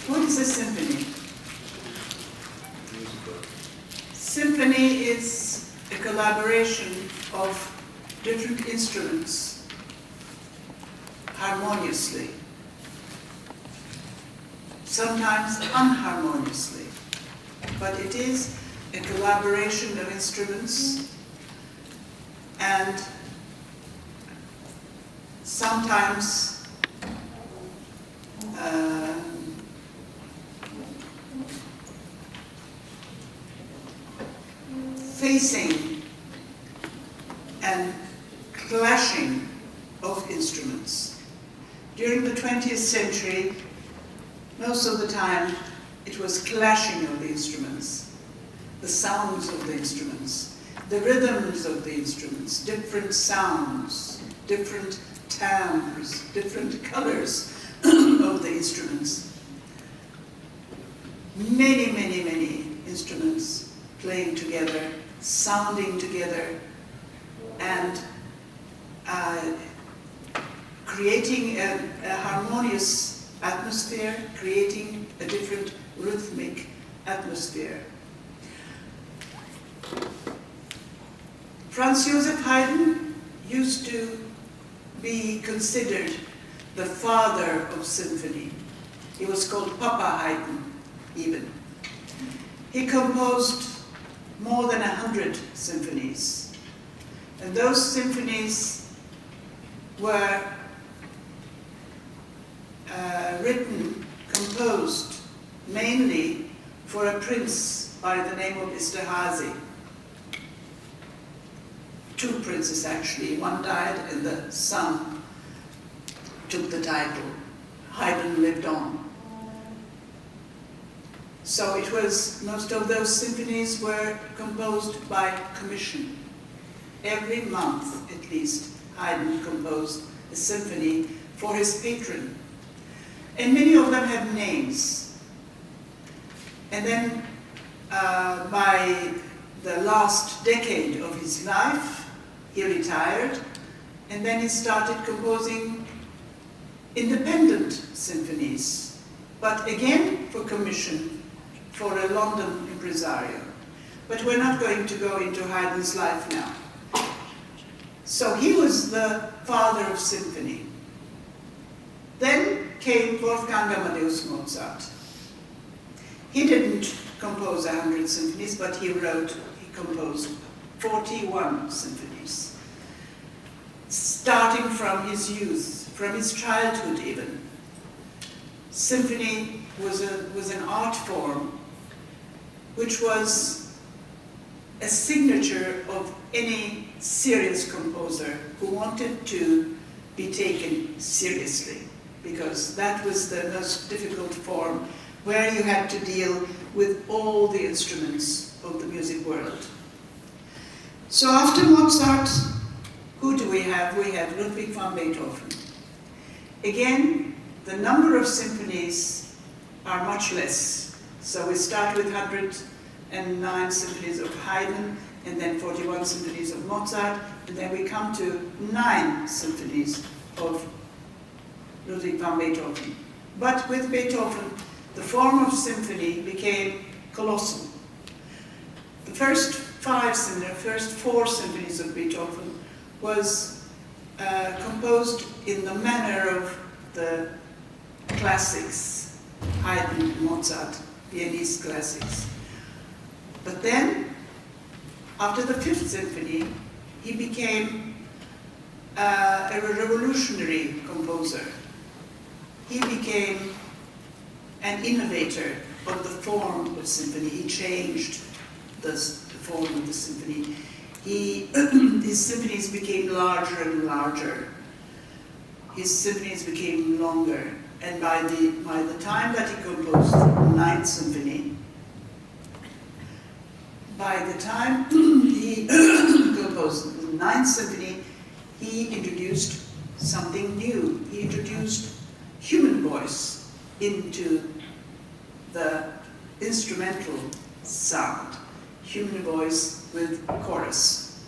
What is a symphony? Symphony is a collaboration of different instruments harmoniously, sometimes unharmoniously, but it is a collaboration of instruments, and sometimes facing and clashing of instruments. During the 20th century, most of the time it was clashing of the instruments, the sounds of the instruments, the rhythms of the instruments, different sounds, different timbres, different colors of the instruments. Many, many, many instruments playing together, sounding together, and creating a harmonious atmosphere, creating a different rhythmic atmosphere. Franz Joseph Haydn used to be considered the father of symphony. He was called Papa Haydn, even. He composed more than 100 symphonies. And those symphonies were composed mainly for a prince by the name of Esterhazy. Two princes, actually. One died and the son took the title. Haydn lived on. So it was, most of those symphonies were composed by commission. Every month, at least, Haydn composed a symphony for his patron. And many of them have names. And then by the last decade of his life, he retired, and then he started composing independent symphonies, but again for commission, for a London impresario. But we're not going to go into Haydn's life now. So he was the father of symphony. Then came Wolfgang Amadeus Mozart. He didn't compose 100 symphonies, but he composed 41 symphonies, starting from his youth, from his childhood even. Symphony was an art form which was a signature of any serious composer who wanted to be taken seriously, because that was the most difficult form, where you had to deal with all the instruments of the music world. So after Mozart, who do we have? We have Ludwig van Beethoven. Again, the number of symphonies are much less. So we start with 109 symphonies of Haydn, and then 41 symphonies of Mozart, and then we come to 9 symphonies of Ludwig van Beethoven. But with Beethoven, the form of symphony became colossal. The first 4 symphonies of Beethoven was composed in the manner of the classics, Haydn, Mozart, Viennese classics. But then, after the 5th symphony, he became a revolutionary composer. He became an innovator of the form of symphony. He changed the form of the symphony. His symphonies became larger and larger. His symphonies became longer. And by the time that he composed the 9th symphony, by the time he composed the 9th symphony, he introduced something new. He introduced human voice into the instrumental sound, human voice with chorus.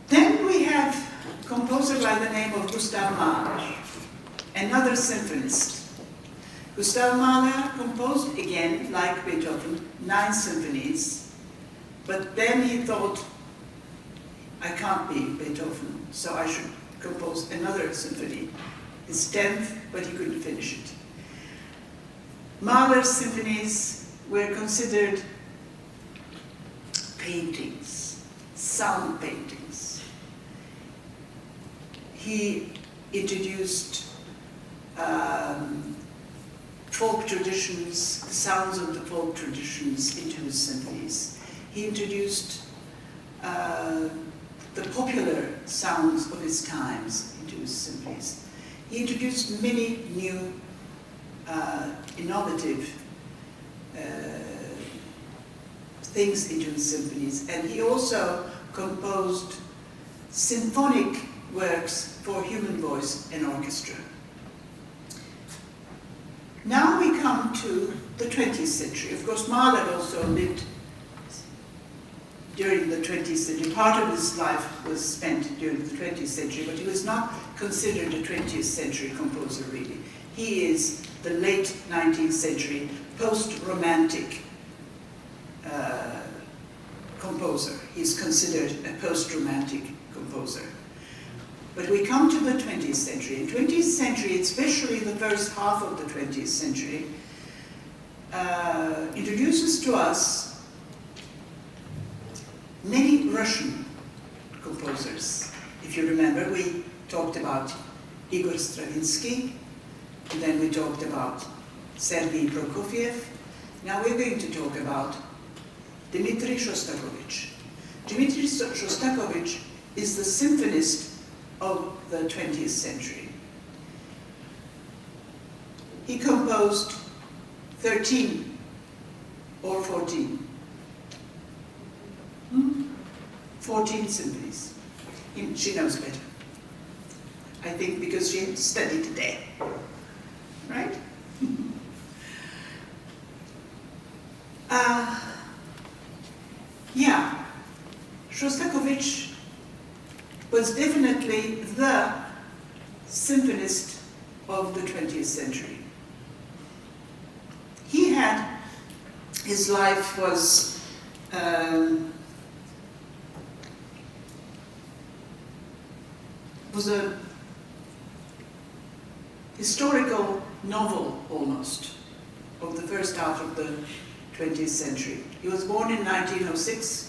Then we have a composer by the name of Gustav Mahler, another symphonist. Gustav Mahler composed, again, like Beethoven, 9 symphonies, but then he thought, I can't be Beethoven, so I should compose another symphony. His 10th, but he couldn't finish it. Mahler's symphonies were considered paintings, sound paintings. He introduced folk traditions, the sounds of the folk traditions into his symphonies. He introduced the popular sounds of his times into his symphonies. He introduced many new, innovative things into his symphonies, and he also composed symphonic works for human voice and orchestra. Now we come to the 20th century. Of course, Mahler also lived during the 20th century. Part of his life was spent during the 20th century, but he was not considered a 20th century composer, really. He is the late 19th century post-romantic composer. He's considered a post-romantic composer. But we come to the 20th century. In the 20th century, especially the first half of the 20th century, introduces to us many Russian composers. If you remember, we talked about Igor Stravinsky, and then we talked about Sergei Prokofiev. Now we're going to talk about Dmitri Shostakovich. Dmitri Shostakovich is the symphonist of the 20th century. He composed 13 or 14. 14 symphonies. She knows better. I think because she studied today. Right? Yeah, Shostakovich was definitely the symphonist of the 20th century. He had, his life was a historical novel, almost, of the first half of the 20th century. He was born in 1906.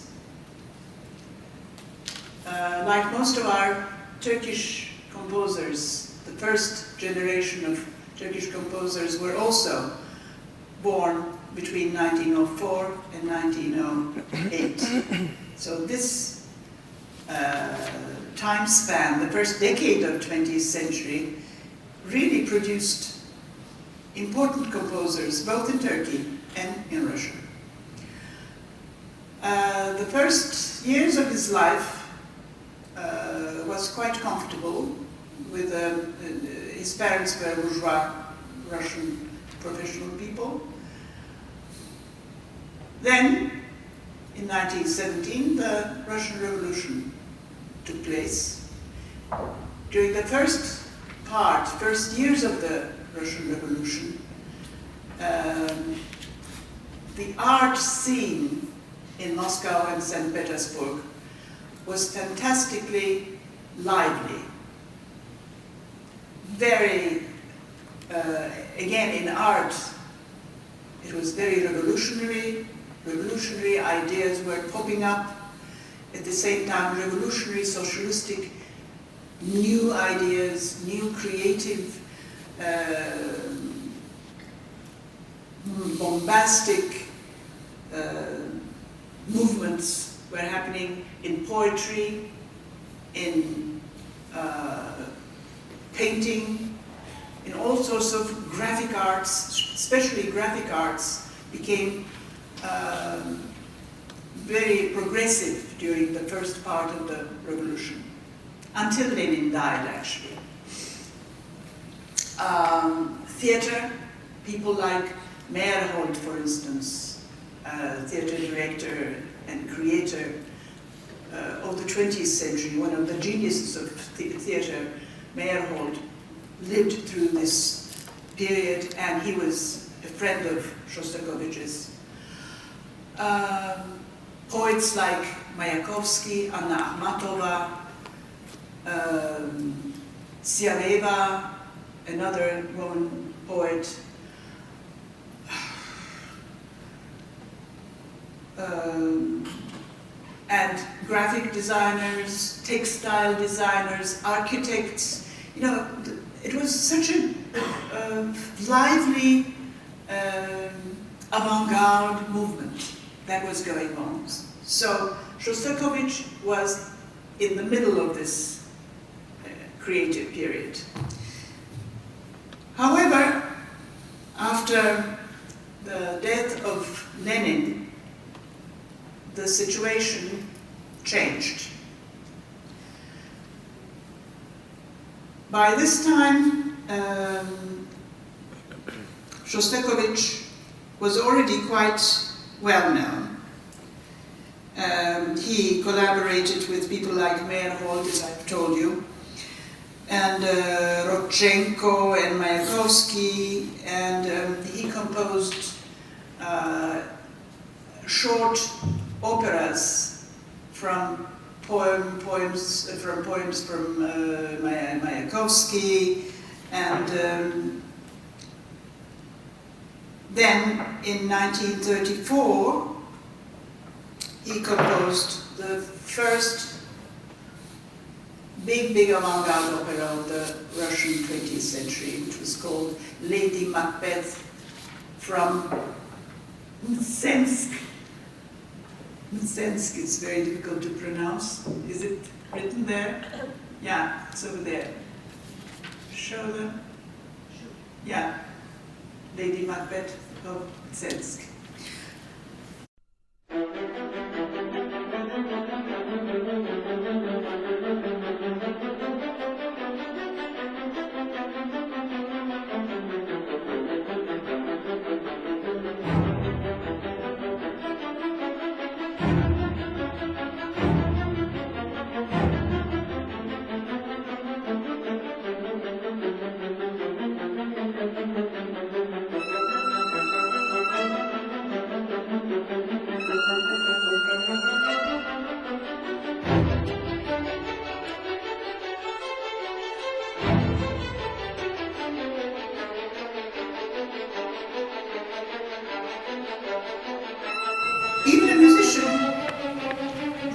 Like most of our Turkish composers, the first generation of Turkish composers were also born between 1904 and 1908. So this time span, the first decade of the 20th century, really produced important composers, both in Turkey and in Russia. The first years of his life was quite comfortable. With his parents were bourgeois Russian professional people. Then, in 1917, the Russian Revolution took place. During the first years of the Russian Revolution, the art scene in Moscow and St. Petersburg was fantastically lively. Very, again in art, it was very revolutionary. Revolutionary ideas were popping up. At the same time, revolutionary, socialistic, new ideas, new creative, bombastic movements were happening in poetry, in painting, in all sorts of graphic arts, especially graphic arts became very progressive during the first part of the revolution, until Lenin died, actually. Theater, people like Meyerhold, for instance, theater director and creator of the 20th century, one of the geniuses of theater, Meyerhold, lived through this period, and he was a friend of Shostakovich's. Poets like Mayakovsky, Anna Akhmatova, Sialeva, another Roman poet, and graphic designers, textile designers, architects. You know, it was such a lively avant-garde movement that was going on. So Shostakovich was in the middle of this creative period. However, after the death of Lenin, the situation changed. By this time, Shostakovich was already quite well known. He collaborated with people like Meyerhold, as I've told you, and Rodchenko and Mayakovsky, and he composed short operas from poems from Mayakovsky, and then in 1934 he composed the first big avant-garde opera of the Russian 20th century, which was called Lady Macbeth, from Mtsensk. Mtsensk is very difficult to pronounce. Is it written there? Yeah, it's over there. Show them. Yeah, Lady Macbeth of Mtsensk. Even a musician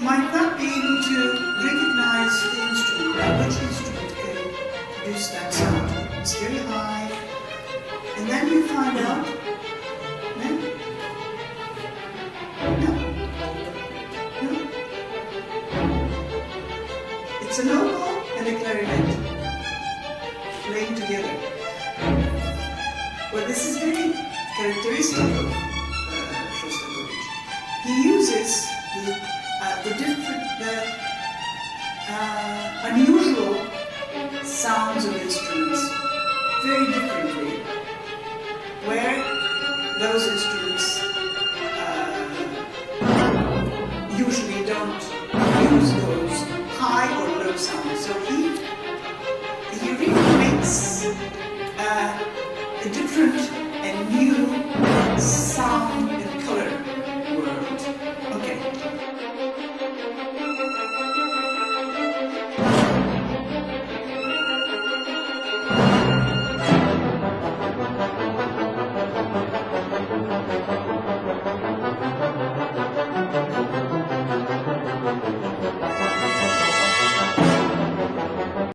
might not be able to recognize the instrument. Now, which instrument can produce that sound? It's very high. And then you find out, no? No. No. It's an oboe and a clarinet playing together. Well, this is very characteristic of Shostakovich. He uses the unusual sounds of instruments very differently, where those instruments usually don't use those high or low sounds. So he really makes a different and new sound